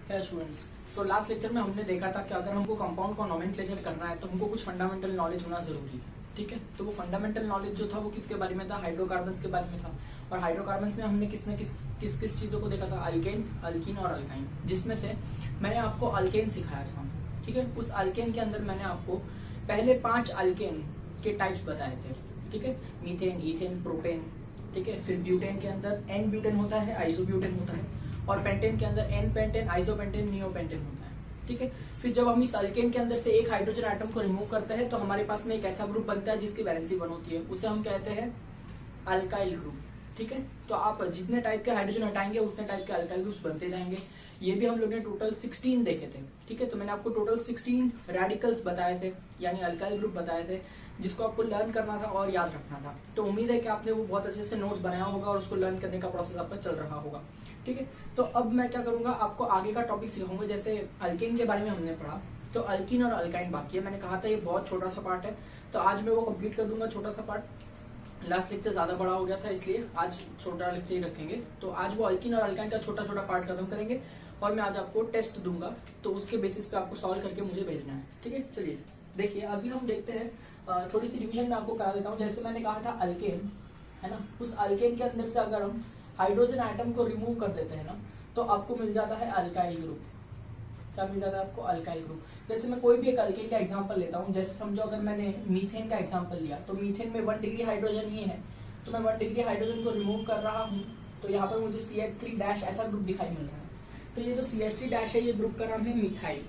है students. So last lecture में हमने देखा था कि अगर हमको कंपाउंड को नोमेनक्लेचर करना है तो हमको कुछ फंडामेंटल नॉलेज होना जरूरी है। ठीक है, तो वो फंडामेंटल नॉलेज जो था वो किसके बारे में था? हाइड्रोकार्बन्स के बारे में था। और हाइड्रोकार्बन्स में हमने किस किस चीजों को देखा था? अल्केन, अल्कीन और अल्काइन, जिसमें से मैंने आपको अल्केन सिखाया था। ठीक है, उस अल्केन के अंदर मैंने आपको पहले 5 अल्केन के टाइप्स बताए थे। ठीक है, मीथेन, इथेन, प्रोपेन। ठीक है, फिर ब्यूटेन के अंदर एन ब्यूटेन होता है, आइसोब्यूटेन होता है, और पेंटेन के अंदर एन पेंटेन, आइसोपेंटेन, नियोपेंटेन होता है। ठीक है, फिर जब हम इस अल्केन के अंदर से एक हाइड्रोजन एटम को रिमूव करते हैं तो हमारे पास में एक ऐसा ग्रुप बनता है जिसकी वैलेंसी 1 होती है, उसे हम कहते हैं अल्काइल ग्रुप। ठीक है, तो आप जितने टाइप के हाइड्रोजन हटाएंगे उतने टाइप के अल्काइल ग्रुप्स बनते जाएंगे। ये भी हम लोग ने टोटल 16 देखे थे। ठीक है, तो मैंने आपको टोटल 16 रेडिकल्स बताए थे, यानी अल्काइल ग्रुप बताए थे, जिसको आपको लर्न करना था और याद रखना था। तो उम्मीद है कि आपने वो बहुत अच्छे से नोट्स बनाया होगा और उसको लर्न करने का प्रोसेस आपका चल रहा होगा। ठीक है, तो अब मैं क्या करूंगा, आपको आगे का टॉपिक सिखाऊंगा। जैसे अल्केन के बारे में हमने पढ़ा, तो अल्कीन और अल्काइन बाकी है। मैंने कहा था ये बहुत छोटा सा पार्ट है, तो आज मैं वो कंप्लीट कर दूंगा, छोटा सा पार्ट। लास्ट लेक्चर ज्यादा बड़ा हो गया था, इसलिए आज छोटा लेक्चर ही रखेंगे। तो आज वो अल्कीन और अल्काइन का छोटा छोटा पार्ट खत्म करेंगे और मैं आज आपको टेस्ट दूंगा, तो उसके बेसिस पे आपको सॉल्व करके मुझे भेजना है। ठीक है, चलिए देखिए, अभी हम देखते हैं, थोड़ी सी रिवीजन में आपको करा देता हूँ। जैसे मैंने कहा था अल्केन है ना, उस अल्केन के अंदर से अगर हम हाइड्रोजन एटम को रिमूव कर देते हैं ना, तो आपको मिल जाता है अल्काइल ग्रुप। क्या मिल जाता है आपको? Alkyl group. जैसे मैं कोई भी एक अल्केन का एग्जांपल लेता हूँ, जैसे समझो अगर मैंने मीथेन का एग्जांपल लिया, तो मीथेन में 1 डिग्री हाइड्रोजन ही है, तो मैं 1 डिग्री हाइड्रोजन को रिमूव कर रहा हूँ, तो यहाँ पर मुझे CH3- ऐसा ग्रुप दिखाई मिल रहा है। तो ये जो CH3- है, ये ग्रुप का नाम है मिथाइल।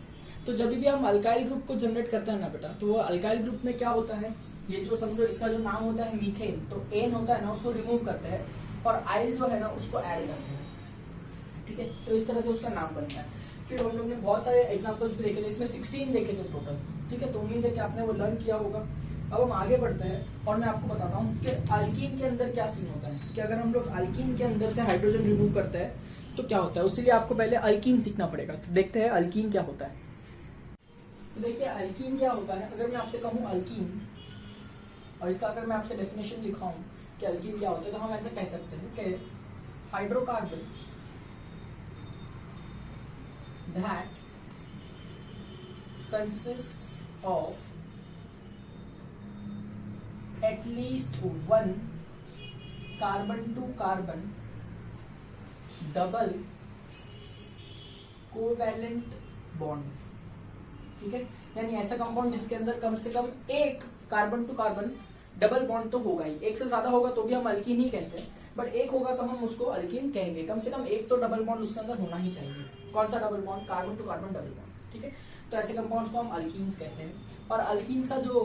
तो जब भी हम अल्काइल ग्रुप को जनरेट करते हैं ना बेटा, तो वो अल्काइल ग्रुप में क्या होता है, ये जो समझो इसका जो नाम होता है मीथेन, तो एन होता है ना, उसको रिमूव करते हैं और आइल जो है ना उसको ऐड करते हैं। ठीक है, तो इस तरह से उसका नाम बनता है। फिर हम लोग ने बहुत सारे एग्जांपल्स भी देखे थे, इसमें 16 देखे थे टोटल। ठीक है, तो उम्मीद है कि आपने वो लर्न किया होगा। अब हम आगे बढ़ते हैं और मैं आपको बताता हूँ कि अल्कीन के अंदर क्या सीन होता है, कि अगर हम लोग अल्कीन के अंदर से हाइड्रोजन रिमूव करते हैं तो क्या होता है। उसके आपको पहले अल्कीन सीखना पड़ेगा। तो देखते हैं अल्कीन क्या होता है। तो देखिए अल्कीन क्या होता है, अगर मैं आपसे कहूँ अल्कीन, और इसका अगर मैं आपसे डेफिनेशन लिखाऊं कि अल्कीन क्या होता है, तो हम ऐसा कह सकते हैं कि hydrocarbon that consists of at least 1 carbon to carbon double covalent bond। ठीक है, यानी ऐसा कंपाउंड जिसके अंदर कम से कम एक carbon to carbon double bond तो होगा ही। एक से ज्यादा होगा तो भी हम अल्कीन ही कहते हैं, बट एक होगा तो हम उसको अल्कीन कहेंगे। कम से कम एक तो डबल बॉन्ड उसके अंदर होना ही चाहिए। कौन सा double bond? Carbon to carbon double bond. ठीक है, तो ऐसे कंपाउंड्स को हम अल्कीन्स कहते हैं। और अल्कीन्स का जो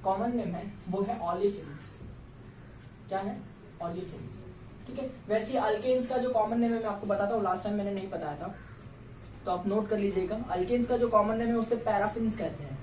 कॉमन नेम है वो है ऑलिफिन्स। क्या है? ऑलिफिन्स। ठीक है, वैसे अल्केन्स का जो कॉमन नेम है मैं आपको बताता हूँ, लास्ट टाइम मैंने नहीं बताया था, तो आप नोट कर लीजिएगा। अल्केन्स का जो कॉमन नेम है उसे पैराफिन्स कहते हैं।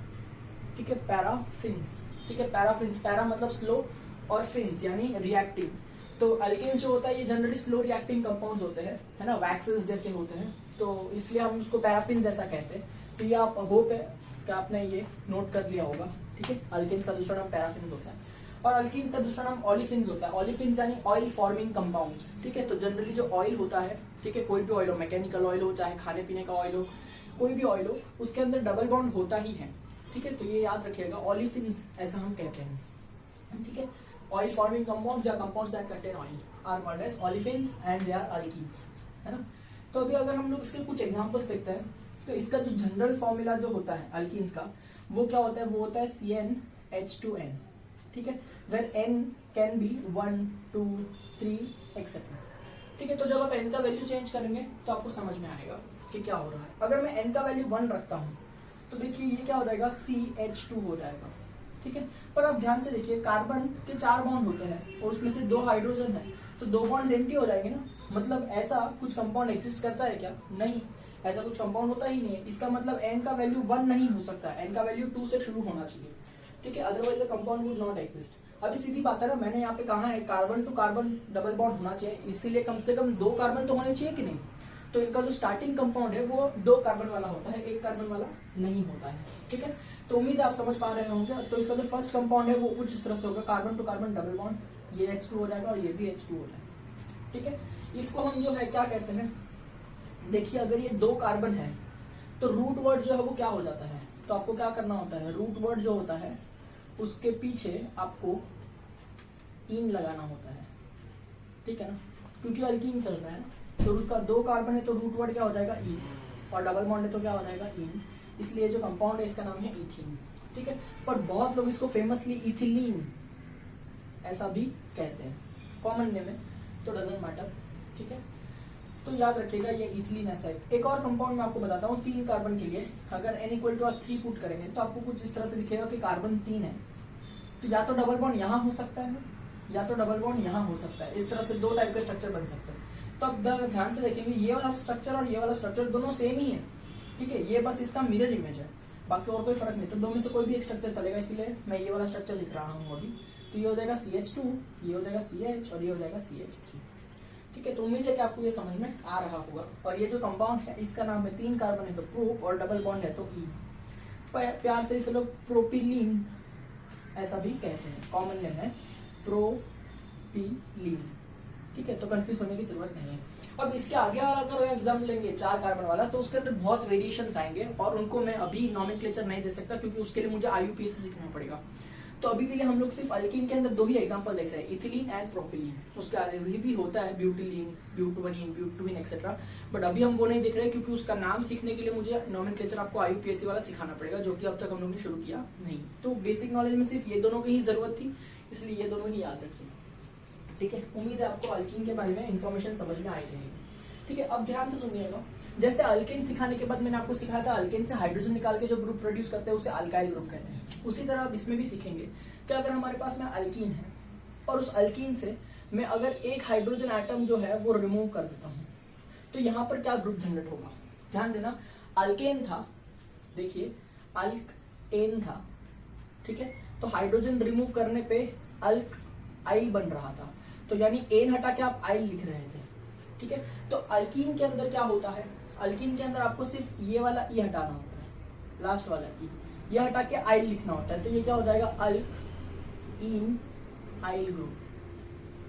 ठीक है, पैराफिन्स। ठीक है, पैराफिन्स, पैरा मतलब स्लो और फिन्स यानी रिएक्टिव। तो अल्केन्स जो होता है ये जनरली स्लो रिएक्टिंग कंपाउंड्स होते हैं, है ना, वैक्सेस जैसे होते हैं, तो इसलिए हम उसको पैराफिन्स जैसा कहते हैं। तो ये आप होप है कि आपने ये नोट कर लिया होगा। ठीक है, अल्केन्स का दूसरा नाम पैराफिन्स होता है और अल्कीन्स का दूसरा नाम ऑलिफिन्स होता है। ऑलिफिन्स यानी ऑयल फॉर्मिंग कंपाउंड्स। ठीक है, तो जनरली जो ऑयल होता है, ठीक है, कोई भी ऑयल हो, मैकेनिकल ऑयल हो, चाहे खाने पीने का ऑयल हो, कोई भी ऑयल हो, उसके अंदर डबल बॉन्ड होता ही है। ठीक है, तो ये याद रखिएगा, ऑलिफिन्स ऐसा हम कहते हैं। ठीक है, ऑयल फॉर्मिंग कंपाउंड्स या compounds that contain oil are called as olefins and they are alkenes, है ना। तो अभी अगर हम लोग इसके कुछ एग्जांपल्स देखते हैं, तो इसका जो जनरल फॉर्मूला जो होता है अल्कीन्स का, वो क्या होता है? वो होता है CnH2n। ठीक है, where n can be 1, 2, 3 etcetera. ठीक है, तो जब आप n का वैल्यू चेंज करेंगे तो आपको समझ में आएगा कि क्या हो रहा है। अगर मैं n का वैल्यू 1 रखता हूँ तो देखिए ये क्या हो जाएगा? CH2 हो जाएगा। ठीक है, पर आप ध्यान से देखिए, कार्बन के 4 बॉन्ड होते हैं और उसमें से 2 हाइड्रोजन है, तो 2 बॉन्ड्स एम्प्टी हो जाएंगे ना। मतलब ऐसा कुछ कंपाउंड एग्जिस्ट करता है क्या? नहीं, ऐसा कुछ कंपाउंड होता ही नहीं है। इसका मतलब n का वैल्यू 1 नहीं हो सकता, n का वैल्यू 2 से शुरू होना चाहिए। ठीक है, otherwise the compound would not exist. अभी सीधी बात है ना, मैंने यहाँ पे कहा है carbon to carbon double bond होना चाहिए, इसीलिए कम से कम 2 कार्बन तो होने चाहिए कि नहीं। तो इनका जो स्टार्टिंग कंपाउंड है वो 2 कार्बन वाला होता है, 1 कार्बन वाला नहीं होता है। ठीक है, तो उम्मीद है आप समझ पा रहे होंगे। तो इसका जो फर्स्ट कंपाउंड है वो कुछ इस तरह से होगा, carbon to carbon double bond, ये H2 हो जाएगा और ये भी H2 हो जाएगा। ठीक है, इसको हम जो है क्या कहते हैं? देखिए अगर ये 2 कार्बन है तो रूट वर्ड जो है वो क्या हो जाता है, तो आपको क्या करना होता है, रूट वर्ड जो होता है उसके पीछे आपको इन लगाना होता है, ठीक है ना, क्योंकि अल्कीन चल रहा है ना, तो रूट का 2 कार्बन है तो रूट वर्ड क्या हो जाएगा, ईथ, और डबल बॉन्ड है तो क्या हो जाएगा, इन, इसलिए जो कंपाउंड है इसका नाम है इथीन, ठीक है। पर बहुत लोग इसको फेमसली इथिलीन ऐसा भी कहते हैं, कॉमन नेम है तो डजंट मैटर, ठीक है। तो याद रखिएगा ये इथिलीन ऐसा है। एक और कंपाउंड मैं आपको बताता हूँ 3 कार्बन के लिए, अगर n इक्वल टू आप 3 पुट करेंगे तो आपको कुछ इस तरह से दिखेगा कि कार्बन 3 है, तो या तो डबल बॉन्ड यहाँ हो सकता है या तो डबल बॉन्ड यहाँ हो सकता है, इस तरह से 2 टाइप के स्ट्रक्चर बन सकते हैं। तो आप ध्यान से देखेंगे ये वाला स्ट्रक्चर और ये वाला स्ट्रक्चर दोनों सेम ही है, ठीक है, ये बस इसका मिरर इमेज है, बाकी और कोई फर्क नहीं, तो 2 में से कोई भी एक स्ट्रक्चर चलेगा, इसीलिए मैं ये वाला स्ट्रक्चर लिख रहा हूँ अभी। तो ये हो जाएगा CH2, ये हो जाएगा CH और ये हो जाएगा CH3, ठीक है। तो उम्मीद है कि आपको ये समझ में आ रहा होगा। और ये जो कंपाउंड है इसका नाम है 3 कार्बन है तो प्रोप और डबल बॉन्ड है तो ई, प्यार से इसे लोग प्रोपिलीन ऐसा भी कहते हैं, कॉमन नेम है प्रोपिलीन, ठीक है, तो कंफ्यूज होने की जरूरत नहीं है। अब इसके आगे वाला अगर एग्जाम लेंगे 4 कार्बन वाला तो उसके अंदर बहुत वेरिएशंस आएंगे और उनको मैं अभी नॉमेनक्लेचर नहीं दे सकता क्योंकि उसके लिए मुझे IUPAC सीखना पड़ेगा। तो अभी के लिए हम लोग सिर्फ अल्कीन के अंदर 2 ही एग्जांपल देख रहे हैं, इथिलीन एंड प्रोपिलीन, उसके आगे भी होता है ब्यूटिलीन, ब्यूटुवनीन, ब्यूटुविन एक्सेट्रा, बट अभी हम वो नहीं देख रहे क्योंकि उसका नाम सीखने के लिए मुझे नॉमेनक्लेचर आपको IUPAC वाला सिखाना पड़ेगा, जो कि अब तक हम लोग ने शुरू किया नहीं। तो बेसिक नॉलेज में सिर्फ ये दोनों की ही जरूरत थी, इसलिए ये दोनों ही याद रखिए, ठीक है। उम्मीद है आपको अल्कीन के बारे में इन्फॉर्मेशन समझ में आई रहेगी, ठीक है। अब ध्यान से सुनिएगा, जैसे अल्केन सिखाने के बाद मैंने आपको सिखाया था अल्केन से हाइड्रोजन निकाल के जो ग्रुप प्रोड्यूस करते हैं उसे अल्काइल ग्रुप कहते हैं, उसी तरह अब इसमें भी सीखेंगे कि अगर हमारे पास में अल्कीन है और उस अल्कीन से मैं अगर एक हाइड्रोजन एटम जो है वो रिमूव कर देता हूं तो यहाँ पर क्या ग्रुप जनरेट होगा। ध्यान देना, अल्केन था, देखिए अल्केन था, ठीक है, तो हाइड्रोजन रिमूव करने पे अल्क आइल बन रहा था, तो यानी एन हटा के आप आइल लिख रहे थे, ठीक है। तो अल्कीन के अंदर क्या होता है, अल्कीन के अंदर आपको सिर्फ ये वाला ई हटाना होता है, लास्ट वाला ई, ये हटा के आइल लिखना होता है, तो ये क्या हो जाएगा अल्कीन आइल ग्रुप,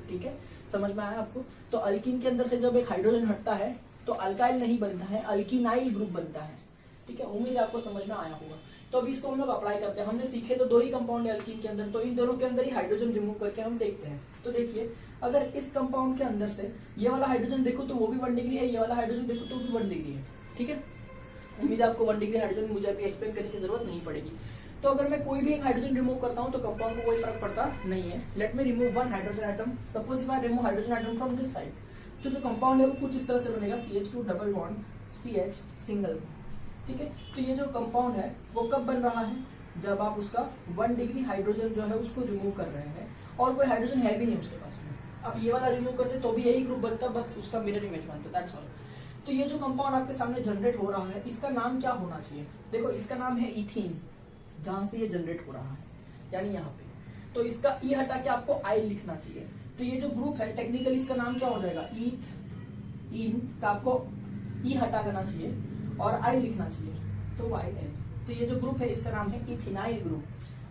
ठीक है, समझ में आया आपको। तो अल्कीन के अंदर से जब एक हाइड्रोजन हटता है तो अल्काइल नहीं बनता है, अल्कीनाइल ग्रुप बनता है, ठीक है। उम्मीद आपको समझ में आया होगा। तो अभी इसको हम लोग अप्लाई करते हैं, हमने सीखे तो 2 ही कंपाउंड है अल्कीन के अंदर, तो इन दोनों के अंदर ही हाइड्रोजन रिमूव करके हम देखते हैं। तो देखिए अगर इस कंपाउंड के अंदर से ये वाला हाइड्रोजन देखो तो वो भी 1 डिग्री है, ये वाला हाइड्रोजन देखो तो भी 1 डिग्री है, ठीक है। उम्मीद है आपको 1 डिग्री हाइड्रोजन मुझे अभी एक्सप्लेन करने की जरूरत नहीं पड़ेगी। तो अगर मैं कोई भी एक हाइड्रोजन रिमूव करता हूं तो कंपाउंड को कोई फर्क पड़ता नहीं है। Let me remove 1 hydrogen atom, suppose if I remove hydrogen atom from this side, तो जो कंपाउंड है वो कुछ इस तरह से बनेगा, CH2 double bond CH single bond, ठीक है। तो ये जो कंपाउंड है वो कब बन रहा है, जब आप उसका 1 डिग्री हाइड्रोजन जो है उसको रिमूव कर रहे हैं और कोई हाइड्रोजन है भी नहीं उसके पास में। आप ये वाला रिमूव करते तो भी यही ग्रुप बनता, बस उसका मिरर इमेज बनता, दैट्स ऑल। तो ये जो कंपाउंड आपके सामने जनरेट हो रहा है इसका नाम क्या होना चाहिए, देखो इसका नाम है इथीन, जहां से ये जनरेट हो रहा है यानी यहाँ पे, तो इसका ई हटा के आपको आइल लिखना चाहिए। तो ये जो ग्रुप है टेक्निकली इसका नाम क्या हो जाएगा, ईथ इन का आपको ई हटा देना चाहिए और आइल लिखना चाहिए, तो YL। तो ये जो ग्रुप है इसका नाम है इथिनाइल ग्रुप।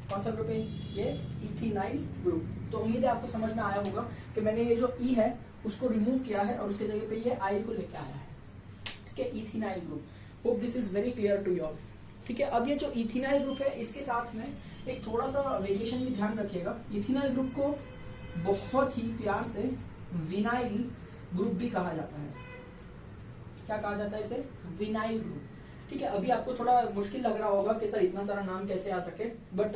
कौन सा ग्रुप है ये, इथिनाइल ग्रुप। तो उम्मीद है आपको समझ में आया होगा कि मैंने ये जो ई है उसको रिमूव किया है और उसके जगह पे ये आइल को लेके आया है, ठीक है, ethynyl group. Hope this is very clear to you all, ठीक है। अब ये जो इथिनाइल ग्रुप है इसके साथ में एक थोड़ा सा वेरिएशन भी ध्यान रखिएगा, इथिनाइल ग्रुप को बहुत ही प्यार से विनाइल ग्रुप भी कहा जाता है। क्या कहा जाता है इसे, विनाइल ग्रुप, ठीक है। अभी आपको थोड़ा मुश्किल लग रहा होगा कि सर इतना सारा नाम कैसे याद रखे, बट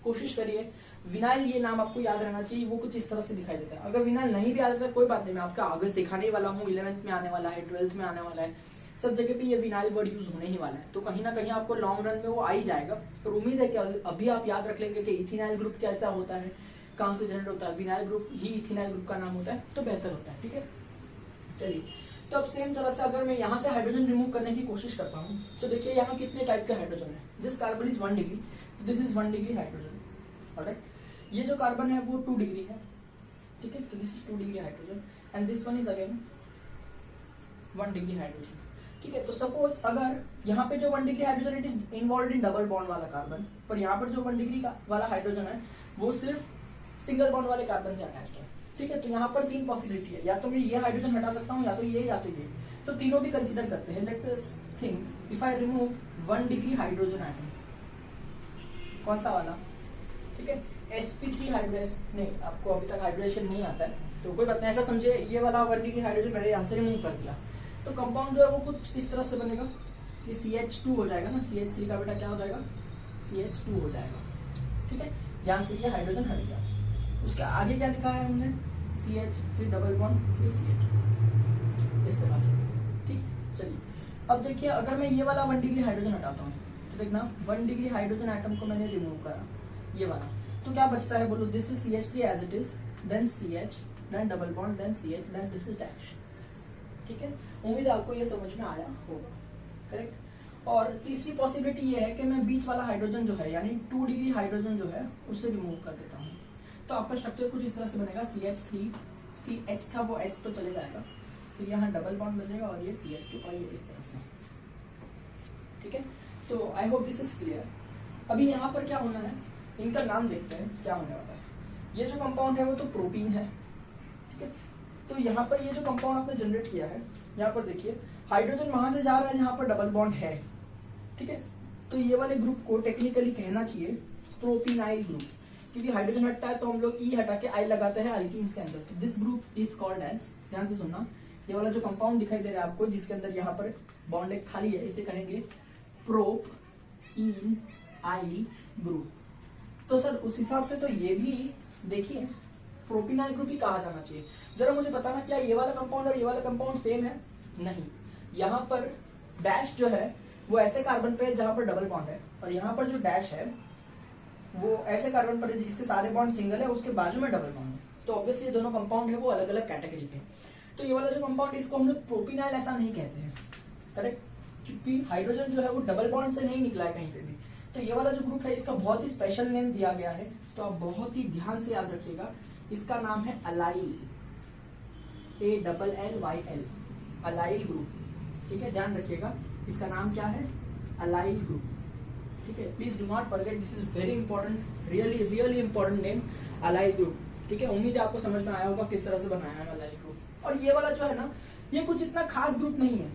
कोशिश करिए, विनाइल ये नाम आपको याद रहना चाहिए, वो कुछ इस तरह से दिखाई देता है। अगर विनाइल नहीं भी याद रहता कोई बात नहीं, मैं आपका आगे सिखाने वाला हूँ, 11th में आने वाला है, 12th में आने वाला है, सब जगह पे ये विनाइल वर्ड यूज होने ही वाला है, तो कहीं ना कहीं आपको लॉन्ग रन में वो आ ही जाएगा। तो उम्मीद है कि अभी आप याद रख लेंगे कि इथिनाइल ग्रुप कैसा होता है, कहां से जनरेट होता है, विनाइल ग्रुप ही इथिनाइल ग्रुप का नाम होता है, तो बेहतर होता है, ठीक है। चलिए, तो अब सेम तरह से अगर मैं यहाँ से हाइड्रोजन रिमूव करने की कोशिश करता हूँ तो देखिए यहाँ कितने टाइप के हाइड्रोजन है, this carbon is 1 degree, this is 1 degree hydrogen, alright. ये जो कार्बन है वो 2 डिग्री है, ठीक है, तो this is 2 degree hydrogen and this one is again 1 degree hydrogen, ठीक है। तो सपोज अगर यहाँ पे जो 1 degree hydrogen it is involve in double bond वाला कार्बन, पर यहाँ पर जो 1 डिग्री वाला हाइड्रोजन है वो सिर्फ सिंगल बॉन्ड वाले कार्बन से अटैच्ड है, ठीक है। तो यहाँ पर 3 पॉसिबिलिटी है, या तो मैं ये हाइड्रोजन हटा सकता हूँ, या तो ये, या तो ये। तो तीनों भी कंसीडर करते हैं। Let us think if I remove 1 degree hydrogen atom, कौन सा वाला, ठीक है, sp3 हाइड्रोजन, नहीं आपको अभी तक हाइड्रोजन नहीं आता है तो कोई बात नहीं, ऐसा समझिए ये वाला 1 डिग्री हाइड्रोजन मैंने यहाँ से रिमूव कर दिया, तो कंपाउंड जो है वो कुछ इस तरह से बनेगा कि CH2 हो जाएगा ना, CH3 का बेटा क्या हो जाएगा, CH2 हो जाएगा, ठीक है, यहाँ से ये हाइड्रोजन हट गया। उसके आगे क्या लिखा है हमने, CH फिर डबल बॉन्ड फिर CH, इस तरह से, ठीक। चलिए अब देखिए अगर मैं ये वाला 1 डिग्री हाइड्रोजन हटाता हूँ तो देखना 1 डिग्री हाइड्रोजन एटम को मैंने रिमूव करा, ये वाला, तो क्या बचता है बोलो, this is CH3 as it is, then CH, then double bond, then CH, then this is dash, ठीक है। उम्मीद है आपको ये समझ में आया होगा, करेक्ट। और तीसरी पॉसिबिलिटी ये है कि मैं बीच वाला हाइड्रोजन जो है यानी 2 डिग्री हाइड्रोजन जो है उसे रिमूव कर देता हूँ, तो आपका स्ट्रक्चर कुछ इस तरह से बनेगा, CH3, CH था वो H तो चले जाएगा, फिर यहाँ डबल बॉन्ड बचेगा और ये CH2 और ये इस तरह से, ठीक है। तो I hope this is clear. अभी यहाँ पर क्या होना है, इनका नाम देखते हैं क्या होने वाला है। ये जो कंपाउंड है वो तो प्रोटीन है, ठीक है। तो यहाँ पर ये जो कंपाउंड आपने जनरेट किया है, यहाँ पर देखिए हाइड्रोजन वहां से जा रहा है जहां पर डबल बॉन्ड है, ठीक है। तो ये वाले ग्रुप को टेक्निकली कहना चाहिए प्रोपीनाइल ग्रुप, क्योंकि हाइड्रोजन हटता है तो हम लोग ई हटा के आई लगाते हैं अल्कीन्स के अंदर, तो this group is called as, ध्यान से सुनना, ये वाला जो कंपाउंड दिखाई दे रहा है आपको जिसके अंदर यहाँ पर बॉन्ड एक खाली है, इसे कहेंगे प्रोपीनाइल ग्रुप। तो सर उस हिसाब से तो ये भी देखिए प्रोपीनाइल ग्रुप ही कहा जाना चाहिए। जरा मुझे बताना क्या ये वाला कंपाउंड और ये वाला कंपाउंड सेम है? नहीं, यहाँ पर डैश जो है वो ऐसे कार्बन पे है जहां पर डबल बॉन्ड है, और यहाँ पर जो डैश है वो ऐसे कार्बन पर है जिसके सारे बॉन्ड सिंगल है, उसके बाजू में डबल बॉन्ड है। तो ऑब्वियसली दोनों कंपाउंड है वो अलग अलग कैटेगरी के। तो ये वाला जो कंपाउंड इसको हम लोग प्रोपीनाइल ऐसा नहीं कहते हैं, करेक्ट, क्योंकि हाइड्रोजन जो है वो डबल बॉन्ड से नहीं निकला है कहीं पे भी। तो ये वाला जो ग्रुप है इसका बहुत ही स्पेशल नेम दिया गया है, तो आप बहुत ही ध्यान से याद रखिएगा, इसका नाम है अलाइल, ALLYL, अलाइल ग्रुप, ठीक है, ध्यान रखिएगा इसका नाम क्या है, अलाइल ग्रुप, ठीक है। Please do not forget, this is very important, really important name, allyl group, ठीक है। उम्मीद है आपको समझ में आया होगा किस तरह से बनाया है अलाइल ग्रुप। और ये वाला जो है ना, ये कुछ इतना खास ग्रुप नहीं है,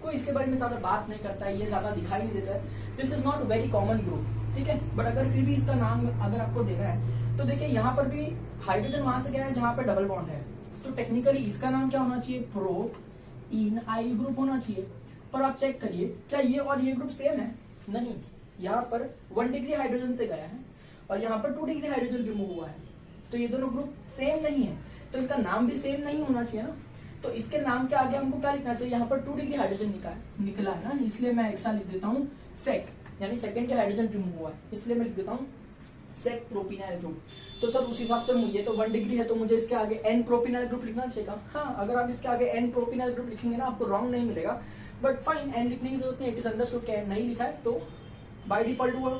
कोई इसके बारे में ज्यादा बात नहीं करता है, ये ज्यादा दिखाई नहीं देता है, this is not very common group, ठीक है। बट अगर फिर भी इसका नाम अगर आपको देना है तो देखिए यहाँ पर भी हाइड्रोजन वहां से गया है जहां पर डबल बॉन्ड है, तो टेक्निकली इसका नाम क्या होना चाहिए, प्रोपीनाइल ग्रुप होना चाहिए। पर आप चेक करिए क्या ये और ये ग्रुप सेम है? नहीं, यहाँ पर 1 डिग्री हाइड्रोजन से गया है और यहाँ पर 2 डिग्री हाइड्रोजन रिमूव हुआ है, तो ये दोनों ग्रुप सेम नहीं है, तो इनका नाम भी सेम नहीं होना चाहिए ना। तो इसके नाम के आगे हमको क्या लिखना चाहिए, यहाँ पर 2 डिग्री हाइड्रोजन निकला है ना, इसलिए मैं एक साथ लिख देता हूँ सेक, यानी सेकेंड हाइड्रोजन रिमूव हुआ है, इसलिए मैं लिख देता हूँ सेक प्रोपीनाइल ग्रुप। तो सर उस हिसाब से ये तो 1 डिग्री है तो मुझे इसके आगे N प्रोपीनाइल ग्रुप लिखना चाहिए। हाँ, अगर आप इसके आगे N प्रोपीनाइल ग्रुप लिखेंगे ना आपको रॉन्ग नहीं मिलेगा, बट फाइन, N लिखने की जरूरत नहीं, इट इज अंडरस्टूड कि N नहीं लिखा है तो बाय डिफॉल्ट वो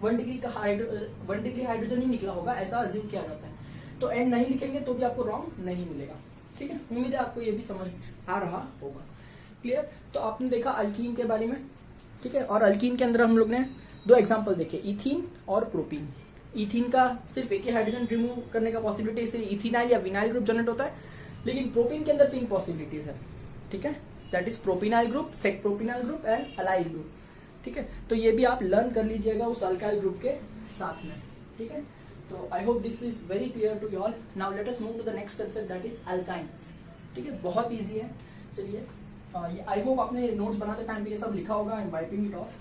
1 डिग्री हाइड्रोजन ही निकला होगा, ऐसा अज्यूम किया जाता है। तो N नहीं लिखेंगे तो भी आपको रॉन्ग नहीं मिलेगा, ठीक है। उम्मीद है आपको ये भी समझ आ रहा होगा, क्लियर। तो आपने देखा अल्कीन के बारे में, ठीक है, और अल्कीन के अंदर हम लोग ने 2 एग्जांपल देखे, इथीन और प्रोपीन। इथीन का सिर्फ एक ही हाइड्रोजन रिमूव करने का पॉसिबिलिटी, इसलिए इथेनाइल या विनाइल ग्रुप जनरेट होता है, लेकिन प्रोपीन के अंदर 3 पॉसिबिलिटीज है, ठीक है, that is propynyl group, sec propynyl group and allyl group, ठीक है। तो ये भी आप लर्न कर लीजिएगा उस अल्काइल ग्रुप के साथ में, ठीक है। तो I hope this is very clear to you all. Now let us move to the next concept that is alkynes, ठीक है, बहुत इजी है। चलिए आई होप आपने नोट्स बनाते टाइम भी ये सब लिखा होगा, I am wiping it off,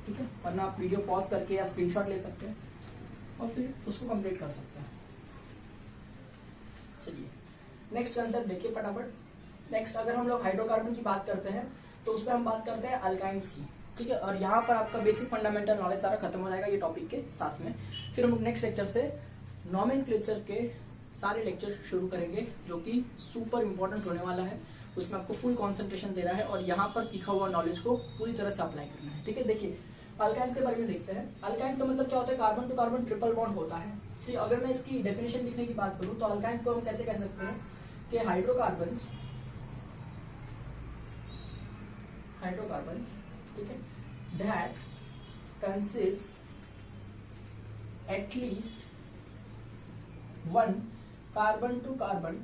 ठीक है, वरना आप वीडियो पॉज करके या स्क्रीनशॉट ले सकते हैं और फिर उसको कंप्लीट कर सकते हैं। चलिए नेक्स्ट कंसेप्ट देखिए फटाफट। नेक्स्ट अगर हम लोग हाइड्रोकार्बन की बात करते हैं तो उसमें हम बात करते हैं अल्काइंस की, ठीक है। और यहाँ पर आपका बेसिक फंडामेंटल नॉलेज सारा खत्म हो जाएगा ये टॉपिक के साथ में। फिर हम नेक्स्ट लेक्चर से नॉमेनक्लेचर के सारे लेक्चर शुरू करेंगे जो कि सुपर इंपॉर्टेंट होने वाला है, उसमें आपको फुल कंसंट्रेशन देना है और यहाँ पर सीखा हुआ नॉलेज को पूरी तरह से अप्लाई करना है, ठीक है। देखिए अल्काइंस के बारे में देखते हैं। अल्काइंस का मतलब क्या होता है, carbon to carbon triple bond होता है, ठीक। अगर मैं इसकी डेफिनेशन लिखने की बात करूं तो अल्काइंस को हम कैसे कह सकते हैं कि हाइड्रोकार्बन्स, ठीक है, that consist at least 1 carbon to carbon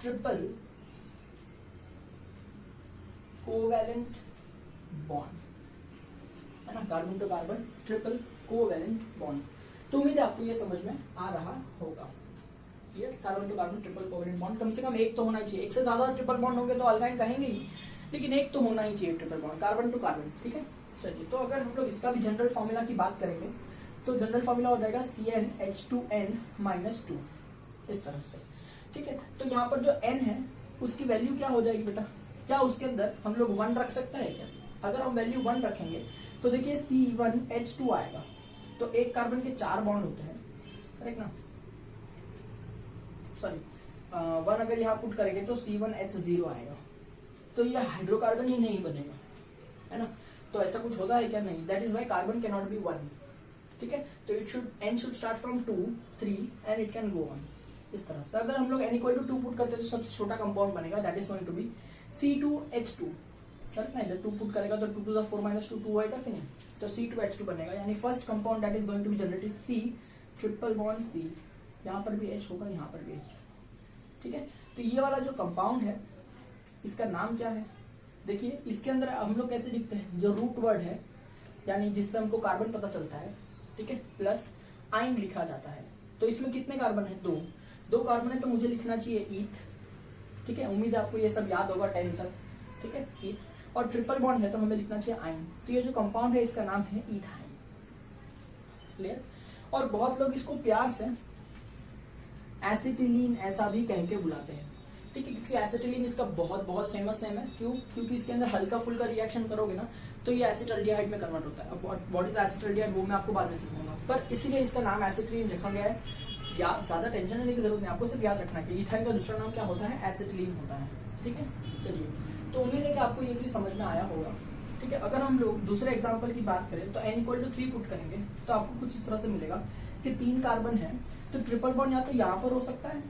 triple covalent bond, है ना, carbon to carbon triple covalent bond. तो उम्मीद है आपको ये समझ में आ रहा होगा। ये carbon to carbon triple covalent bond, कम से कम एक तो होना ही चाहिए। एक से ज्यादा ट्रिपल बॉन्ड होंगे तो अल्काइन कहेंगे ही, लेकिन एक तो होना ही चाहिए triple bond carbon to carbon. ठीक है, चलिए तो अगर हम लोग इसका भी जनरल फॉर्मूला की बात करेंगे तो जनरल फॉर्मूला हो जाएगा CnH2n-2 इस तरह से। ठीक है, तो यहाँ पर जो n है उसकी वैल्यू क्या हो जाएगी बेटा, क्या उसके अंदर हम लोग 1 रख सकते हैं क्या? अगर हम वैल्यू 1 रखेंगे तो देखिए C1H2 आएगा, तो एक कार्बन के 4 बॉन्ड होते हैं, करेक्ट ना, सॉरी 1 अगर यहाँ पुट करेंगे तो C1H0 आएगा, तो ये हाइड्रोकार्बन ही नहीं बनेगा, है ना। तो ऐसा कुछ होता है क्या? नहीं, that is why carbon can not be 1। ठीक है, तो it should n should start from 2 3 and it can go on इस तरह से। अगर हम लोग n इक्वल टू 2 पुट करते हैं तो सबसे छोटा कंपाउंड बनेगा, that is going to be C2H2। Correct ना, इधर 2 पुट करेगा तो 2 to the 4 - 2 2 आएगा कि नहीं, तो C2H2 बनेगा, यानी first compound that is going to be generated C triple bond C, यहाँ पर भी H होगा, यहाँ पर भी H। ठीक है, तो ये वाला जो कंपाउंड है इसका नाम क्या है? देखिए इसके अंदर हम लोग कैसे लिखते हैं, जो रूट वर्ड है यानी जिससे हमको कार्बन पता चलता है, ठीक है, प्लस आइन लिखा जाता है। तो इसमें कितने कार्बन है? 2 कार्बन है, तो मुझे लिखना चाहिए ईथ। ठीक है, उम्मीद है आपको ये सब याद होगा 10 तक। ठीक है, ईथ, और ट्रिपल बॉन्ड है तो हमें लिखना चाहिए आइन। तो ये जो कंपाउंड है इसका नाम है इथाइन। क्लियर? और बहुत लोग इसको प्यार से एसिटिलीन ऐसा भी कह के बुलाते हैं। ठीक है, क्योंकि एसिटिलीन इसका बहुत बहुत फेमस नेम है। क्यों? क्योंकि इसके अंदर हल्का फुल्का रिएक्शन करोगे ना तो ये एसिटाल्डिहाइड में कन्वर्ट होता है। अब व्हाट इज एसिटाल्डिहाइड वो मैं आपको बाद में सिखाऊंगा, पर इसीलिए इसका नाम एसिटिलीन रखा गया है। ज्यादा टेंशन लेने की जरूरत नहीं, आपको सिर्फ याद रखना है इथाइन का दूसरा नाम क्या होता है? एसिटिलीन होता है। ठीक है, चलिए तो उम्मीद है कि आपको ये चीज समझ में आया होगा। ठीक है, अगर हम लोग दूसरे एग्जाम्पल की बात करें तो n = 3 पुट करेंगे तो आपको कुछ इस तरह से मिलेगा कि 3 कार्बन है, तो ट्रिपल बॉन्ड या तो यहाँ पर हो सकता है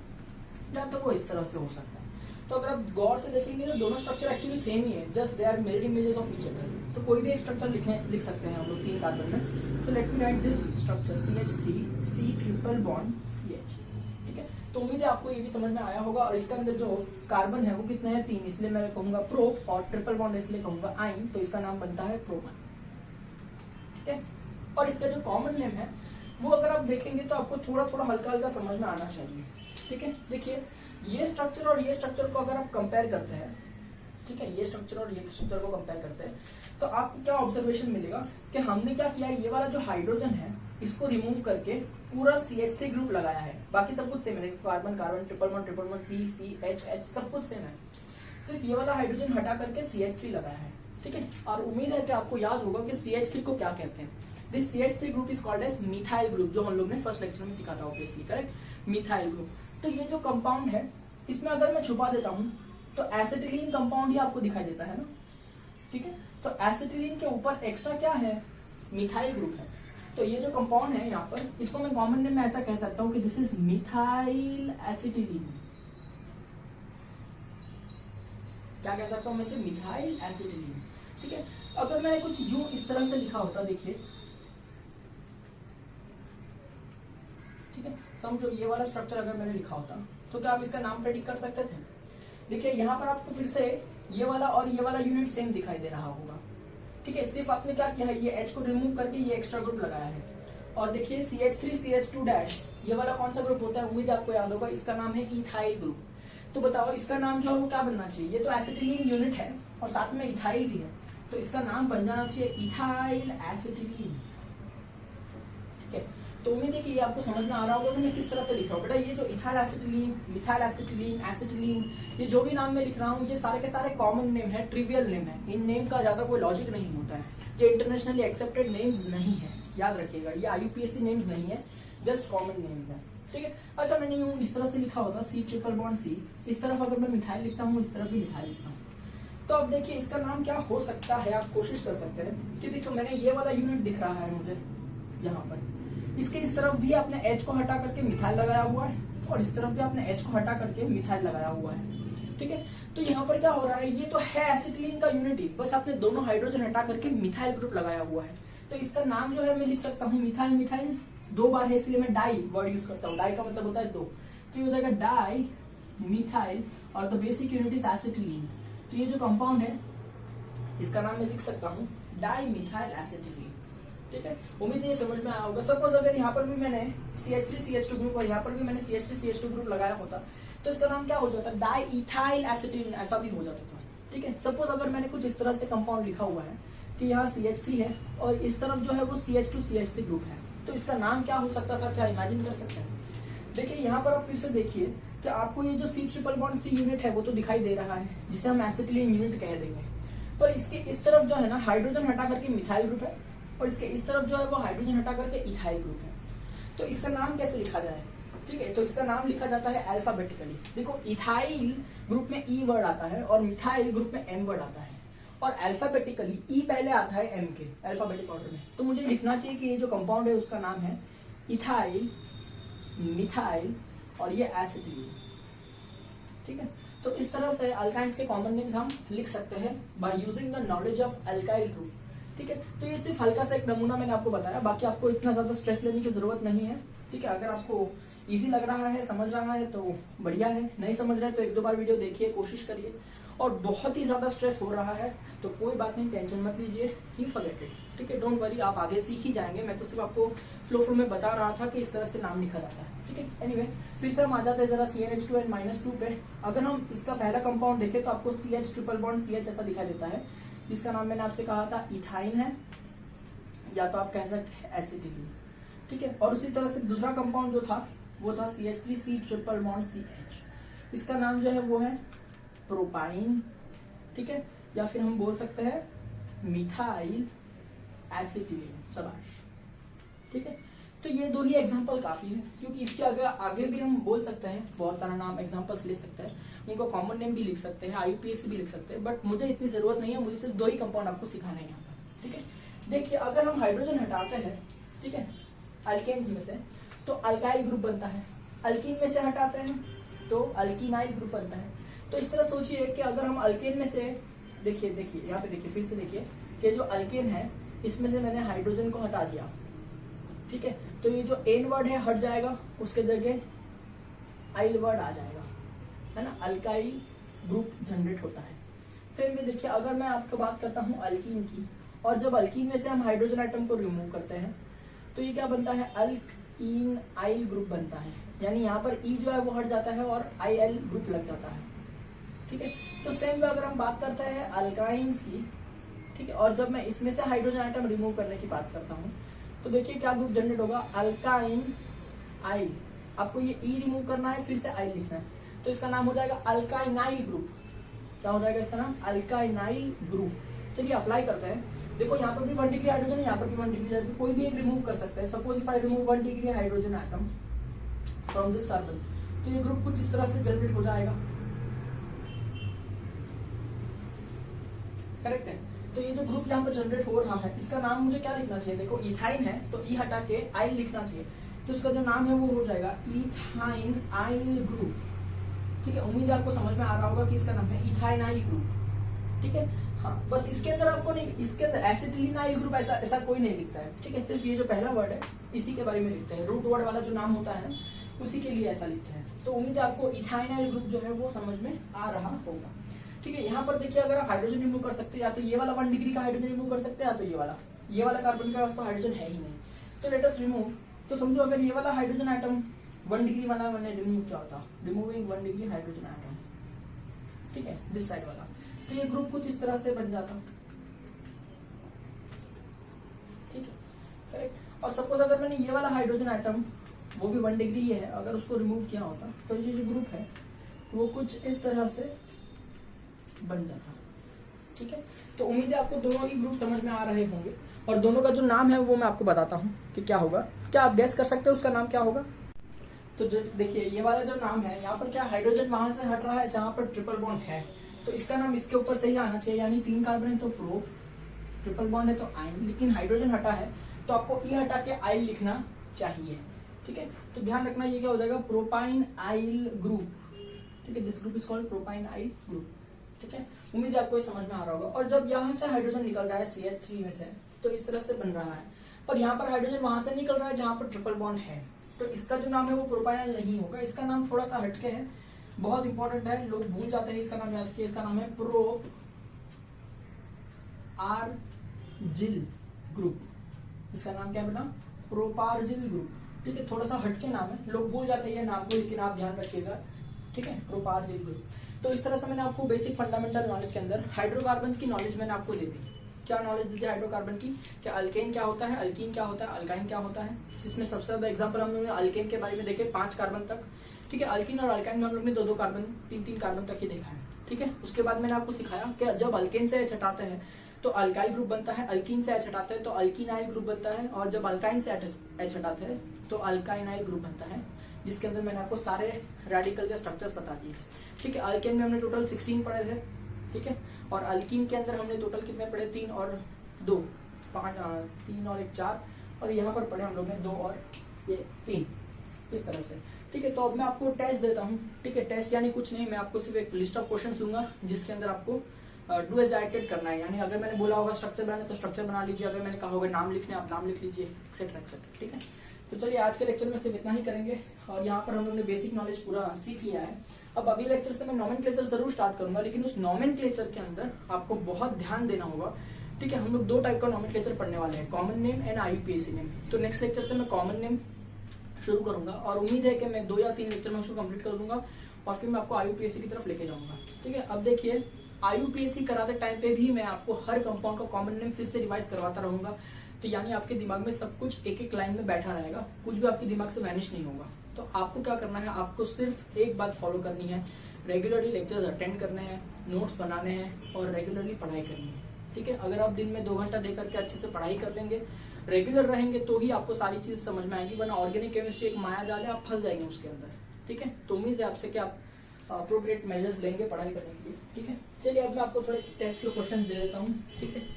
या तो वो इस तरह से हो सकता है। तो अगर आप गौर से देखेंगे तो दोनों स्ट्रक्चर एक्चुअली सेम ही है, just they are mirror images of each other. तो कोई भी एक स्ट्रक्चर लिख सकते हैं हम लोग 3 कार्बन में। तो let me right this structure CH3 C triple bond CH। ठीक है, तो उम्मीद है आपको ये भी समझ में आया होगा। और इसके अंदर जो कार्बन है वो कितने हैं? 3, इसलिए मैं कहूंगा प्रो, और ट्रिपल बॉन्ड इसलिए कहूंगा आइन, तो इसका नाम बनता है प्रोमन। ठीक है, और इसका जो कॉमन नेम है वो अगर आप देखेंगे तो आपको थोड़ा थोड़ा हल्का हल्का समझ में आना चाहिए। ठीक है, देखिए ये स्ट्रक्चर और ये स्ट्रक्चर को अगर आप कंपेयर करते हैं, ठीक है, ये स्ट्रक्चर और ये स्ट्रक्चर को कंपेयर करते हैं तो आपको क्या ऑब्जर्वेशन मिलेगा कि हमने क्या किया, ये वाला जो हाइड्रोजन है इसको रिमूव करके पूरा CH3 ग्रुप लगाया है। बाकी सब कुछ सेम है, carbon carbon triple bond C C H H सब कुछ सेम है, सिर्फ ये वाला हाइड्रोजन हटा करके CH3 लगाया है। ठीक है, और उम्मीद है कि आपको याद होगा कि CH3 को क्या कहते हैं। This CH3 group is called as methyl group, जो हम लोग ने फर्स्ट लेक्चर में सीखा था ऑब्वियसली, करेक्ट, मिथाइल ग्रुप। तो ये जो कंपाउंड है इसमें अगर मैं छुपा देता हूं तो एसिटिलीन कंपाउंड ही आपको दिखाई देता है ना। ठीक है, तो एसिटिलीन के ऊपर एक्स्ट्रा क्या है? मिथाइल ग्रुप है। तो ये जो कंपाउंड है यहाँ पर, इसको मैं कॉमन नेम में ऐसा कह सकता हूं कि दिस इज मिथाइल एसिटिलीन। क्या कह सकता हूं मैं इसे? Methyl acetylene. ठीक है, अगर मैंने कुछ यूं इस तरह से लिखा होता, देखिए, ठीक है, समझो ये वाला स्ट्रक्चर अगर मैंने लिखा होता तो क्या आप इसका नाम प्रेडिक्ट कर सकते थे? देखिए यहाँ पर आपको फिर से ये वाला और ये वाला यूनिट सेम दिखाई दे रहा होगा। ठीक है, सिर्फ आपने क्या किया है, ये H को रिमूव करके ये एक्स्ट्रा ग्रुप लगाया है। और देखिए CH3 CH2 ये वाला कौन सा ग्रुप होता है? उम्मीद आपको याद होगा, इसका नाम है इथाइल ग्रुप। तो बताओ इसका नाम जो है वो क्या बनना चाहिए? ये तो एसिटिलीन यूनिट है और साथ में इथाइल भी है, तो इसका नाम बन जाना चाहिए इथाइल एसिटिलीन। ठीक है, तो उम्मीद है कि ये आपको समझ में आ रहा होगा कि मैं किस तरह से लिख रहा हूँ। बेटा ये जो ethyl acetylene, methyl acetylene, acetylene, ये जो भी नाम मैं लिख रहा हूँ ये सारे के सारे कॉमन नेम है, ट्रिवियल नेम है। इन नेम का ज्यादा कोई लॉजिक नहीं होता है, ये इंटरनेशनली एक्सेप्टेड नेम्स नहीं है, याद रखिएगा। ये IUPAC नेम्स नहीं है, जस्ट कॉमन नेम्स है। ठीक है, अच्छा मैंने यूं इस तरह से लिखा होता C ट्रिपल बॉन्ड C, इस तरफ अगर मैं मिथाइल लिखता हूँ, इस तरफ भी मिथाइल लिखता हूँ, तो अब देखिए इसका नाम क्या हो सकता है। आप कोशिश कर सकते हैं कि देखो मैंने ये वाला यूनिट दिख रहा है मुझे यहाँ पर, इसके इस तरफ भी आपने H को हटा करके मिथाइल लगाया हुआ है और इस तरफ भी आपने H को हटा करके मिथाइल लगाया हुआ है। ठीक है, तो यहाँ पर क्या हो रहा है, ये तो है एसिटिलीन का यूनिट ही, बस आपने दोनों हाइड्रोजन हटा करके मिथाइल ग्रुप लगाया हुआ है। तो इसका नाम जो है मैं लिख सकता हूँ मिथाइल, मिथाइल 2 बार है इसलिए मैं डाई वर्ड यूज करता हूँ। डाई का मतलब होता है 2, तो ये हो जाएगा डाई मिथाइल और the basic unit is acetylene. तो ये जो कंपाउंड है इसका नाम मैं लिख सकता हूँ डाइमिथाइल एसिटिलीन। ठीक है, उम्मीद है ये समझ में आया होगा। सपोज अगर यहाँ पर भी मैंने CH3CH2 ग्रुप और यहाँ पर भी मैंने CH3CH2 ग्रुप लगाया होता तो इसका नाम क्या हो जाता, डाइइथाइल एसिटिलीन, ऐसा भी हो जाता था। ठीक है, सपोज अगर मैंने कुछ इस तरह से कंपाउंड लिखा हुआ है कि यहाँ CH3 है और इस तरफ जो है वो CH2CH3 ग्रुप है, तो इसका नाम क्या हो सकता था, क्या इमेजिन कर सकते हैं? देखिए यहाँ पर आप फिर से देखिए कि आपको ये जो C triple bond C unit है वो तो दिखाई दे रहा है, जिसे हम एसिटिलीन यूनिट कह देंगे, पर इसके इस तरफ जो है ना हाइड्रोजन हटा करके मिथाइल ग्रुप है और इसके इस तरफ जो है वो हाइड्रोजन हटा करके इथाइल ग्रुप है। तो इसका नाम कैसे लिखा जाए? ठीक है, तो इसका नाम लिखा जाता है अल्फाबेटिकली। देखो, इथाइल ग्रुप में E वर्ड आता है और मिथाइल ग्रुप में M वर्ड आता है, और अल्फाबेटिकली E पहले आता है M के अल्फाबेटिक ऑर्डर में। तो मुझे लिखना चाहिए कि ये जो कंपाउंड है उसका नाम है इथाइल, मिथाइल और ये एसिटिलीन। ठीक है, तो इस तरह से अल्काइंस के कॉमन नेम्स हम लिख सकते हैं by using the knowledge of alkyl group. ठीक है, तो ये सिर्फ हल्का सा एक नमूना मैंने आपको बताया, बाकी आपको इतना ज्यादा स्ट्रेस लेने की जरूरत नहीं है। ठीक है, अगर आपको इजी लग रहा है, समझ रहा है तो बढ़िया है, नहीं समझ रहे तो एक दो बार वीडियो देखिए, कोशिश करिए। और बहुत ही ज्यादा स्ट्रेस हो रहा है तो कोई बात नहीं, टेंशन मत लीजिए, ही फॉरगेट इट। ठीक है, डोंट वरी, आप आगे सीख ही जाएंगे। मैं तो सिर्फ आपको फ्लो में बता रहा था कि इस तरह से नाम लिखा जाता है। ठीक है, एनीवे फिर से हम आ जाते हैं जरा CnH2n-2 पे। अगर हम इसका पहला कंपाउंड देखें तो आपको CH ट्रिपल बॉन्ड CH ऐसा दिखाई देता है। इसका नाम मैंने आपसे कहा था इथाइन है, या तो आप कह सकते हैं एसिटिलीन। ठीक है, और उसी तरह से दूसरा कंपाउंड जो था वो था CH3C ट्रिपल बॉन्ड CH। इसका नाम जो है वो है प्रोपाइन। ठीक है, या फिर हम बोल सकते हैं मिथाइल एसिटिलीन। शाबाश। ठीक है, तो ये दो ही एग्जांपल काफी है, क्योंकि इसके आगे भी हम बोल सकते हैं, बहुत सारा नाम एग्जांपल्स ले सकते हैं, उनको कॉमन नेम भी लिख सकते हैं, IUPAC भी लिख सकते हैं, बट मुझे इतनी जरूरत नहीं है, मुझे सिर्फ दो ही कंपाउंड आपको सिखाना है यहाँ पर। ठीक है, देखिए अगर हम हाइड्रोजन हटाते हैं, ठीक है, अल्केन्स में से तो अल्काइल ग्रुप बनता है, अल्कीन में से हटाते हैं तो अल्कीनाइल ग्रुप बनता है। तो इस तरह सोचिए कि अगर हम अल्केन में से, देखिए यहाँ पे देखिए, फिर से देखिए कि जो अल्केन है इसमें से मैंने हाइड्रोजन को हटा दिया। ठीक है, तो ये जो एन वर्ड है हट जाएगा, उसके जगह आइल वर्ड आ जाएगा, है ना, अल्काइल ग्रुप जनरेट होता है। सेम में देखिए अगर मैं आपको बात करता हूँ अल्कीन की, और जब अल्कीन में से हम हाइड्रोजन आइटम को रिमूव करते हैं तो ये क्या बनता है, अल्कीन आइल ग्रुप बनता है, यानी यहाँ पर E जो है वो हट जाता है और IL ग्रुप लग जाता है। ठीक है, तो सेम में अगर हम बात करते हैं अल्काइंस की, ठीक है, और जब मैं इसमें से हाइड्रोजन आइटम रिमूव करने की बात करता हूँ तो देखिए क्या ग्रुप जनरेट होगा, अल्काइन आइल। आपको ये E रिमूव करना है, फिर से आइल लिखना है, तो इसका नाम हो जाएगा अल्काइनाइल ग्रुप। क्या हो जाएगा इसका नाम, अल्काइनाइल ग्रुप। चलिए अप्लाई करते हैं। देखो यहाँ पर भी 1 डिग्री हाइड्रोजन है, यहाँ पर भी 1 डिग्री, कोई भी एक रिमूव कर सकते हैं। Suppose if I remove 1 degree hydrogen atom from this carbon, तो ये ग्रुप कुछ इस तरह से जनरेट हो जाएगा। करेक्ट है, तो ये जो ग्रुप यहाँ पर जनरेट हो रहा है इसका नाम मुझे क्या लिखना चाहिए, देखो इथाइन है तो E हटा के आइल लिखना चाहिए, तो इसका जो नाम है वो हो जाएगा इथाइन आइल ग्रुप। ठीक है, उम्मीद है आपको समझ में आ रहा होगा कि इसका नाम है इथाइन आइल ग्रुप। ठीक है, हाँ, बस इसके अंदर आपको नहीं, इसके अंदर एसिटिलीन आइल ग्रुप ऐसा कोई नहीं लिखता है। ठीक है, सिर्फ ये जो पहला वर्ड है इसी के बारे में लिखते हैं, रूट वर्ड वाला जो नाम होता है ना उसी के लिए ऐसा लिखते हैं। तो उम्मीद है आपको इथाइन आइल ग्रुप जो है वो समझ में आ रहा होगा। ठीक है, यहाँ पर देखिए अगर आप हाइड्रोजन रिमूव कर सकते हैं, या तो ये वाला 1 डिग्री का हाइड्रोजन रिमूव कर सकते हैं, या तो ये वाला कार्बन का पास तो हाइड्रोजन है ही नहीं, तो लेट अस रिमूव। तो समझो अगर ये वाला हाइड्रोजन आइटम 1 डिग्री वाला मैंने रिमूव किया होता, रिमूविंग 1 डिग्री हाइड्रोजन आइटम, ठीक है, दिस साइड वाला, तो ये ग्रुप कुछ इस तरह से बन जाता। ठीक है, करेक्ट। और सपोज अगर मैंने ये वाला हाइड्रोजन आइटम, वो भी 1 डिग्री है, अगर उसको रिमूव किया होता तो ये जो ग्रुप है वो कुछ इस तरह से बन जाता। ठीक है, तो उम्मीद है आपको दोनों ही ग्रुप समझ में आ रहे होंगे, और दोनों का जो नाम है वो मैं आपको बताता हूँ कि क्या होगा। क्या आप गैस कर सकते हो उसका नाम क्या होगा? तो देखिए ये वाला जो नाम है, यहाँ पर क्या हाइड्रोजन वहां से हट रहा है जहां पर ट्रिपल बॉन्ड है, तो इसका नाम इसके ऊपर से ही आना चाहिए, यानी 3 कार्बन है तो प्रो, ट्रिपल बॉन्ड है तो आइन, लेकिन हाइड्रोजन हटा है तो आपको E हटा के आइल लिखना चाहिए। ठीक है, तो ध्यान रखना ये क्या हो जाएगा, प्रोपाइन आइल ग्रुप। ठीक है, this group is called propyne yl group. ठीक है, उम्मीद है आपको ये समझ में आ रहा होगा। और जब यहाँ से हाइड्रोजन निकल रहा है CH3 में से, तो इस तरह से बन रहा है, पर यहाँ पर हाइड्रोजन वहां से निकल रहा है जहां पर ट्रिपल बॉन्ड है, तो इसका जो नाम है वो प्रोपाइनल नहीं होगा, इसका नाम थोड़ा सा हटके है, बहुत इंपॉर्टेंट है, लोग भूल जाते हैं इसका नाम याद रखिए, इसका नाम है प्रोपार्जिल ग्रुप। इसका नाम क्या बना? प्रोपार्जिल ग्रुप। ठीक है, थोड़ा सा हटके नाम है, लोग भूल जाते हैं ये नाम को, लेकिन आप ध्यान रखिएगा। ठीक है, प्रोपार्जिल ग्रुप। तो इस तरह से मैंने आपको बेसिक फंडामेंटल नॉलेज के अंदर हाइड्रोकार्बन की नॉलेज मैंने आपको दे दी। क्या नॉलेज दी थी हाइड्रोकार्बन की? क्या अल्केन क्या होता है, अल्कीन क्या होता है, अल्काइन क्या होता है। इसमें सबसे ज्यादा एग्जांपल हम लोगों ने अल्केन के बारे में देखे 5 कार्बन तक। ठीक है, अल्कीन और अल्काइन में हम लोग ने 2-2 कार्बन 3-3 कार्बन तक ही देखा है। ठीक है, उसके बाद मैंने आपको सिखाया कि जब अल्केन से एच हटाते हैं तो अल्काइल ग्रुप बनता है, अल्कीन से एच हटाते हैं तो अल्कीनाइल ग्रुप बनता है, और जब अल्काइन से एच हटाते हैं तो अल्काइनाइल ग्रुप बनता है, जिसके अंदर मैंने आपको सारे रेडिकल के स्ट्रक्चर्स बता दिए। ठीक है, अल्केन में हमने टोटल 16 पढ़े थे। ठीक है, और अल्कीन के अंदर हमने टोटल कितने पढ़े? 3 और 2, 3 और 1 4, और यहाँ पर पढ़े हम लोग ने 2 और ये 3, इस तरह से। ठीक है, तो अब मैं आपको टेस्ट देता हूँ। ठीक है, टेस्ट यानी कुछ नहीं, मैं आपको सिर्फ एक लिस्ट ऑफ क्वेश्चंस दूंगा जिसके अंदर आपको डू एज डायरेक्टेड करना है। यानी अगर मैंने बोला होगा स्ट्रक्चर बनाने तो स्ट्रक्चर बना लीजिए, अगर मैंने कहा होगा नाम लिखने आप नाम लिख लीजिए, एक्सेट्रा एक्सेट्रा। ठीक है, तो चलिए आज के लेक्चर में सिर्फ इतना ही करेंगे, और यहाँ पर हम लोग ने बेसिक नॉलेज पूरा सीख लिया है। अब अगले लेक्चर से मैं नोमेनक्लेचर जरूर स्टार्ट करूंगा, लेकिन उस नोमेनक्लेचर के अंदर आपको बहुत ध्यान देना होगा। ठीक है, हम लोग 2 टाइप का नोमेनक्लेचर पढ़ने वाले हैं, common name and IUPAC name. तो नेक्स्ट लेक्चर से मैं कॉमन नेम शुरू करूंगा, और उम्मीद है कि मैं 2 या 3 लेक्चर में उसको कंप्लीट कर दूंगा, और फिर मैं आपको IUPAC की तरफ लेके जाऊंगा। ठीक है, अब देखिए IUPAC कराते टाइम पे भी मैं आपको हर कंपाउंड का कॉमन नेम फिर से रिवाइज करवाता रहूंगा। तो यानी आपके दिमाग में सब कुछ एक एक लाइन में बैठा रहेगा, कुछ भी आपके दिमाग से वैनिश नहीं होगा। तो आपको क्या करना है, आपको सिर्फ एक बात फॉलो करनी है, रेगुलरली लेक्चर्स अटेंड करने हैं, नोट्स बनाने हैं, और रेगुलरली पढ़ाई करनी है। ठीक है, अगर आप दिन में 2 घंटा देकर के अच्छे से पढ़ाई कर लेंगे, रेगुलर रहेंगे, तो ही आपको सारी चीज समझ में आएगी, वरना ऑर्गेनिक केमिस्ट्री एक माया जाल है, आप फंस जाएंगे उसके अंदर। ठीक है, तो उम्मीद है आपसे कि आप अप्रोप्रिएट मेजर्स लेंगे पढ़ाई करने के लिए। ठीक है, चलिए अब मैं आपको थोड़े टेस्ट के क्वेश्चन दे देता हूँ। ठीक है,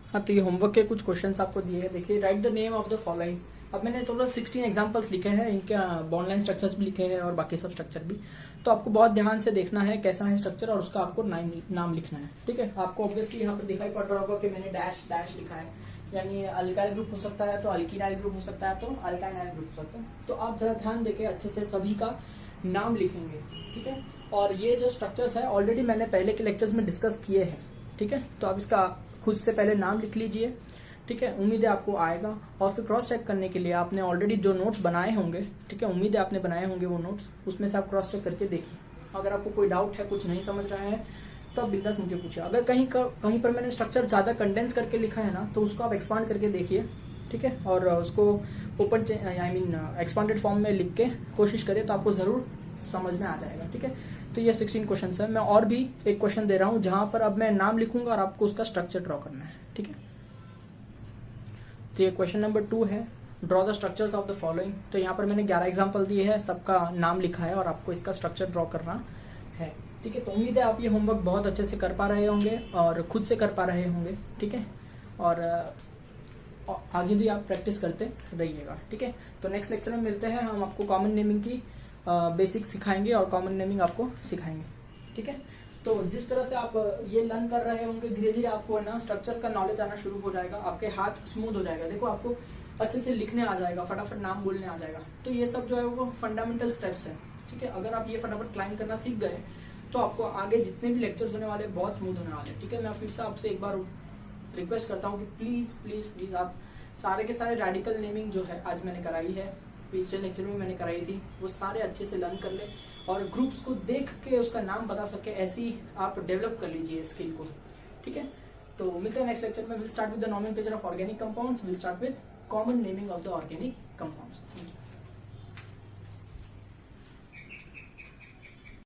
हाँ, तो ये होमवर्क के कुछ क्वेश्चंस आपको दिए हैं। देखिए, right the name of the following. अब मैंने टोटल 16 एग्जांपल्स लिखे हैं, इनके बॉन्डलाइन स्ट्रक्चर्स भी लिखे हैं और बाकी सब स्ट्रक्चर भी। तो आपको बहुत ध्यान से देखना है कैसा है स्ट्रक्चर, और उसका आपको नाम लिखना है। ठीक है, आपको ऑब्वियसली यहाँ पर दिखाई पड़ रहा होगा कि मैंने डैश डैश लिखा है, यानी अल्काइल ग्रुप हो सकता है तो अल्कीनाइल ग्रुप हो सकता है तो अल्काइनाइल ग्रुप हो सकता है। तो आप जरा ध्यान देके अच्छे से सभी का नाम लिखेंगे। ठीक है, और ये जो स्ट्रक्चर्स है ऑलरेडी मैंने पहले के लेक्चर्स में डिस्कस किए हैं। ठीक है, तो आप इसका खुद से पहले नाम लिख लीजिए। ठीक है, उम्मीद है आपको आएगा, और फिर क्रॉस चेक करने के लिए आपने ऑलरेडी जो नोट्स बनाए होंगे, ठीक है, उम्मीद है आपने बनाए होंगे वो नोट्स, उसमें से आप क्रॉस चेक करके देखिए। अगर आपको कोई डाउट है, कुछ नहीं समझ रहा है, तो आप बिंदास मुझे पूछिए। अगर कहीं पर मैंने स्ट्रक्चर ज्यादा कंडेंस करके लिखा है ना, तो उसको आप एक्सपांड करके देखिए। ठीक है, और उसको ओपन एक्सपांडेड फॉर्म में लिख के कोशिश करिए, तो आपको जरूर समझ में आ जाएगा। ठीक है, तो ये 16 क्वेश्चन है। मैं और भी एक क्वेश्चन दे रहा हूं जहां पर अब मैं नाम लिखूंगा और आपको उसका स्ट्रक्चर ड्रॉ करना है। ठीक है, तो ये क्वेश्चन नंबर 2 है, draw the structures of the following. तो यहाँ पर मैंने 11 एग्जांपल दिए हैं, सबका नाम लिखा है और आपको इसका स्ट्रक्चर ड्रॉ करना है। ठीक है, तो उम्मीद है आप ये होमवर्क बहुत अच्छे से कर पा रहे होंगे और खुद से कर पा रहे होंगे। ठीक है, और आगे भी आप प्रैक्टिस करते रहिएगा। ठीक है, तो नेक्स्ट लेक्चर में मिलते हैं, हम आपको कॉमन नेमिंग की बेसिक सिखाएंगे और कॉमन नेमिंग आपको सिखाएंगे। ठीक है, तो जिस तरह से आप ये लर्न कर रहे होंगे, धीरे धीरे आपको ना स्ट्रक्चर्स का नॉलेज आना शुरू हो जाएगा, आपके हाथ स्मूथ हो जाएगा। देखो, आपको अच्छे से लिखने आ जाएगा, फटाफट नाम बोलने आ जाएगा। तो ये सब जो है वो फंडामेंटल स्टेप्स है। ठीक है, अगर आप ये फटाफट क्लाइम करना सीख गए तो आपको आगे जितने भी लेक्चर्स होने वाले बहुत स्मूथ होने वाले। ठीक है, मैं फिर से आपसे एक बार रिक्वेस्ट करता हूँ कि प्लीज प्लीज प्लीज आप सारे के सारे रेडिकल नेमिंग जो है आज मैंने कराई है, पिछले लेक्चर में मैंने कराई थी, वो सारे अच्छे से लर्न कर ले और ग्रुप्स को देख के उसका नाम बता सके, ऐसी आप डेवलप कर लीजिए स्किल को। ठीक है, तो मिलते हैं नेक्स्ट लेक्चर में। Will start with the nomenclature of organic compounds, will start with common naming of the organic compounds. Thank you.